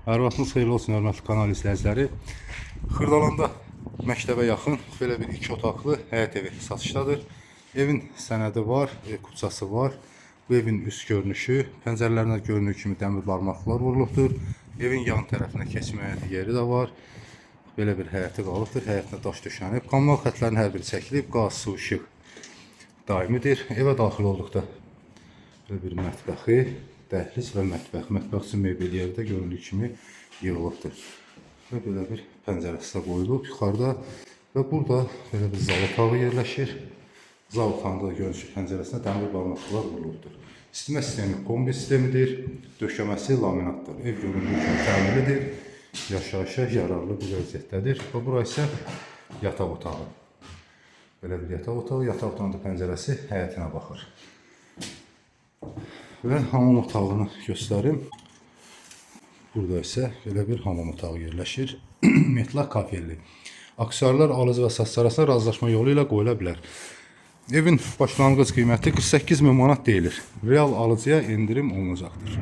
Hər vaxtınız xeyirli olsun, hörmətli kanal izləyiciləri. Xırdalanda məktəbə yaxın belə bir 2 otaqlı həyət evi satışdadır. Evin sənədi var, kupçası var. Bu evin üst görünüşü, pəncərələrinə göründüyü kimi dəmir barmaqlar vurulubdur. Evin yan tərəfinə keçməyə yeri də var. Belə bir həyəti qalıbdır. Həyətinə daş döşənib. Kommunal xətlərin hər biri çəkilib. Qaz, su, işıq daimidir. Evə daxil olduqda belə bir mətbəxi, dəhliz və mətbəx. Mətbəx üçün mebel yeri də göründüyü kimi yığılıbdır. Və belə bir pəncərəsi də qoyulub yuxarıda. Və burada belə bir zal otağı yerləşir. Zal otağında görünüşü pəncərəsinə dəmir barmaqlar vurulubdur. İstimə sistemi kombi sistemidir. Döşəməsi laminatdır. Ev göründüyü kimi təmirlidir. Yaşayışa yararlı bir vəziyyətdədir. Və bura isə yataq otağı. Belə bir yataq otağı. Yataq otağının da pəncərəsi həyətinə baxır. Və hamam otağını göstərim. Burada isə belə bir hamam otağı yerləşir. Metlaq kafelli. Aksesuarlar alıcı və satış arasında razılaşma yolu ilə qoyula bilər. Evin başlanğıc qiyməti 48.000 manat deyilir. Real alıcıya endirim olunacaqdır.